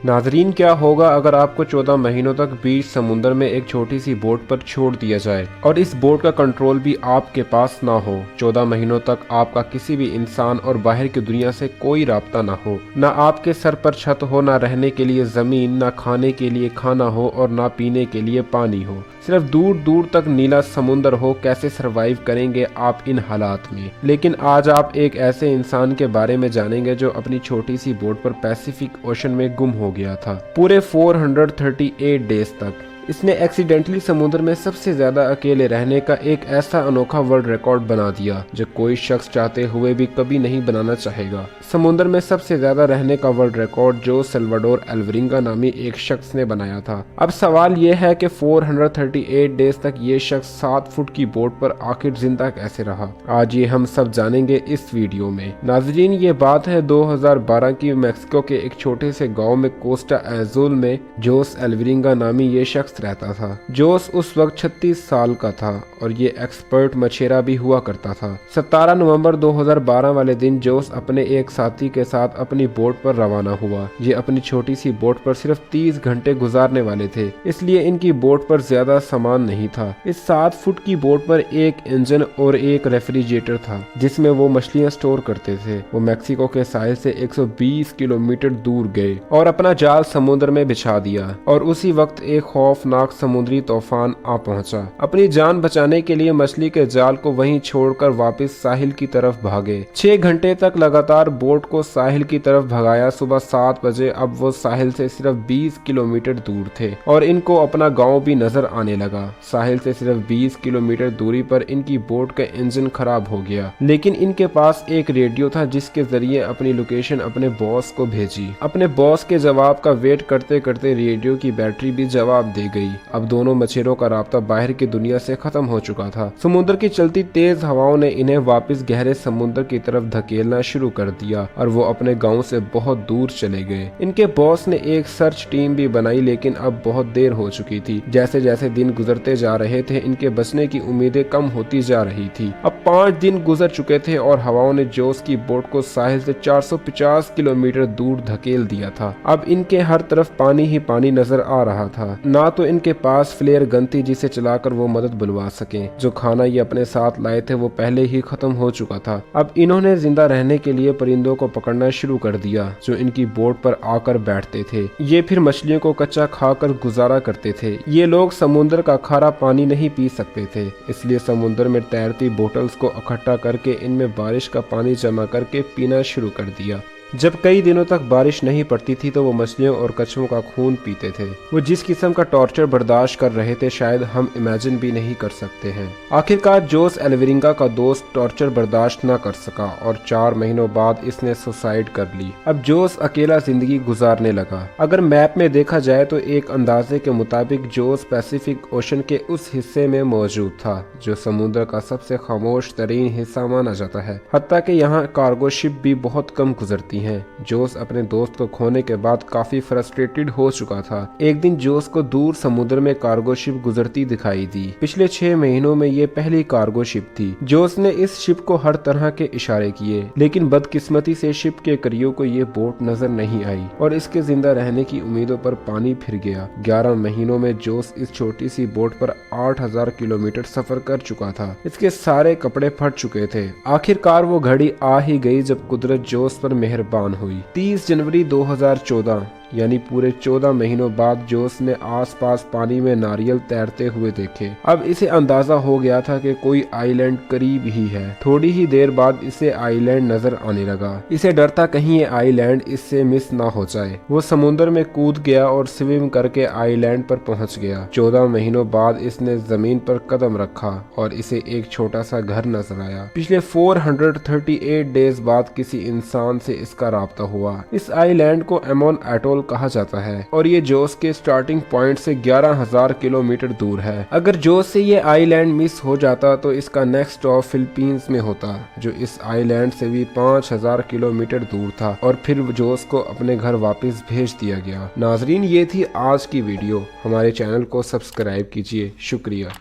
नाजरीन, क्या होगा अगर आपको 14 महीनों तक बीच समुंदर में एक छोटी सी बोट पर छोड़ दिया जाए और इस बोट का कंट्रोल भी आपके पास ना हो। 14 महीनों तक आपका किसी भी इंसान और बाहर की दुनिया से कोई राब्ता ना हो, ना आपके सर पर छत हो, ना रहने के लिए जमीन, ना खाने के लिए खाना हो और ना पीने के लिए पानी हो। सिर्फ दूर दूर तक नीला समुंदर हो। कैसे सरवाइव करेंगे आप इन हालात में? लेकिन आज आप एक ऐसे इंसान के बारे में जानेंगे जो अपनी छोटी सी बोट पर पैसिफिक ओशन में गुम हो गया था पूरे 438 डेज तक। इसने एक्सीडेंटली समुद्र में सबसे ज्यादा अकेले रहने का एक ऐसा अनोखा वर्ल्ड रिकॉर्ड बना दिया जो कोई शख्स चाहते हुए भी कभी नहीं बनाना चाहेगा। समुद्र में सबसे ज्यादा रहने का वर्ल्ड रिकॉर्ड जो सल्वाडोर एल्वरिंगा नामी एक शख्स ने बनाया था। अब सवाल यह है कि 438 डेज तक ये शख्स 7 फुट की बोट पर आखिर जिंदा कैसे रहा। आज ये हम सब जानेंगे इस वीडियो में। नाजरीन, ये बात है 2012 की मैक्सिको के एक छोटे से गाँव में कोस्टा एजुल में जोस एल्वरिंगा नामी ये शख्स रहता था। जोस उस वक्त 36 साल का था और ये एक्सपर्ट मछेरा भी हुआ करता था। 17 नवंबर 2012 वाले दिन जोस अपने एक साथी के साथ अपनी बोट पर रवाना हुआ। ये अपनी छोटी सी बोट पर सिर्फ 30 घंटे गुजारने वाले थे, इसलिए इनकी बोट पर ज्यादा सामान नहीं था। इस 7 फुट की बोट पर एक इंजन और एक रेफ्रिजरेटर था जिसमें वो मछलियां स्टोर करते थे। वो मैक्सिको के साहिल से 120 किलोमीटर दूर गए और अपना जाल समुद्र में बिछा दिया और उसी वक्त एक खौफनाक समुद्री तूफान आ पहुंचा। अपनी जान बचाने के लिए मछली के जाल को वहीं छोड़कर वापस साहिल की तरफ भागे। 6 घंटे तक लगातार बोट को साहिल की तरफ भगाया। सुबह 7 बजे अब वो साहिल से सिर्फ 20 किलोमीटर दूर थे और इनको अपना गांव भी नजर आने लगा। साहिल से सिर्फ 20 किलोमीटर दूरी पर इनकी बोट का इंजन खराब हो गया, लेकिन इनके पास एक रेडियो था जिसके जरिए अपनी लोकेशन अपने बॉस को भेजी। अपने बॉस के जवाब का वेट करते करते रेडियो की बैटरी भी जवाब दे गई। अब दोनों मछेरों का राब्ता बाहर की दुनिया से खत्म हो चुका था। समुद्र की चलती तेज हवाओं ने इन्हें वापस गहरे समुद्र की तरफ धकेलना शुरू कर दिया और वो अपने गांव से बहुत दूर चले गए। इनके बॉस ने एक सर्च टीम भी बनाई, लेकिन अब बहुत देर हो चुकी थी। जैसे जैसे दिन गुजरते जा रहे थे इनके बचने की उम्मीदें कम होती जा रही थी। अब 5 दिन गुजर चुके थे और हवाओं ने जोस की बोट को साहिल से 450 किलोमीटर दूर धकेल दिया था। अब इनके हर तरफ पानी ही पानी नजर आ रहा था। ना तो इनके पास फ्लेयर गन थी जिसे चलाकर वो मदद बुलवा सके। जो खाना ये अपने साथ लाए थे वो पहले ही खत्म हो चुका था। अब इन्होंने जिंदा रहने के लिए परिंदों को पकड़ना शुरू कर दिया जो इनकी बोट पर आकर बैठते थे। ये फिर मछलियों को कच्चा खाकर गुजारा करते थे। ये लोग समुद्र का खारा पानी नहीं पी सकते थे, इसलिए समुद्र में तैरती बोतल्स को इकट्ठा करके इनमें बारिश का पानी जमा करके पीना शुरू कर दिया। जब कई दिनों तक बारिश नहीं पड़ती थी तो वो मछलियों और कछुओं का खून पीते थे। वो जिस किस्म का टॉर्चर बर्दाश्त कर रहे थे शायद हम इमेजिन भी नहीं कर सकते हैं। आखिरकार जोस एल्वरिंगा का दोस्त टॉर्चर बर्दाश्त न कर सका और 4 महीनों बाद इसने सुसाइड कर ली। अब जोस अकेला जिंदगी गुजारने लगा। अगर मैप में देखा जाए तो एक अंदाजे के मुताबिक जोस पैसिफिक ओशन के उस हिस्से में मौजूद था जो समुद्र का सबसे खामोश तरीन हिस्सा माना जाता है। हत्ता कि यहाँ कार्गो शिप भी बहुत कम गुजरती हैं। जोस अपने दोस्त को खोने के बाद काफी फ्रस्ट्रेटेड हो चुका था। एक दिन जोस को दूर समुद्र में कार्गो शिप गुजरती दिखाई दी। पिछले 6 महीनों में ये पहली कार्गो शिप थी। जोस ने इस शिप को हर तरह के इशारे किए, लेकिन बदकिस्मती से शिप के करियों को ये बोट नजर नहीं आई और इसके जिंदा रहने की उम्मीदों पर पानी फिर गया। 11 महीनों में जोस इस छोटी सी बोट पर 8000 किलोमीटर सफर कर चुका था। इसके सारे कपड़े फट चुके थे। आखिरकार वो घड़ी आ ही गई जब कुदरत जोस पर मेहरबान हुई। 30 जनवरी 2014 यानी पूरे 14 महीनों बाद जोस ने आसपास पानी में नारियल तैरते हुए देखे। अब इसे अंदाजा हो गया था कि कोई आइलैंड करीब ही है। थोड़ी ही देर बाद इसे आइलैंड नजर आने लगा। इसे डर था कहीं ये आइलैंड इससे मिस ना हो जाए। वो समुद्र में कूद गया और स्विम करके आइलैंड पर पहुंच गया। 14 महीनों बाद इसने जमीन पर कदम रखा और इसे एक छोटा सा घर नजर आया। पिछले 438 डेज बाद किसी इंसान से इसका राब्ता हुआ। इस आइलैंड को एमोन एटोल कहा जाता है और ये जोस के स्टार्टिंग पॉइंट से 11,000 किलोमीटर दूर है। अगर जोस से ये आइलैंड मिस हो जाता तो इसका नेक्स्ट स्टॉप फिलीपींस में होता जो इस आइलैंड से भी 5,000 किलोमीटर दूर था और फिर जोस को अपने घर वापस भेज दिया गया। नाजरीन, ये थी आज की वीडियो। हमारे चैनल को सब्सक्राइब कीजिए। शुक्रिया।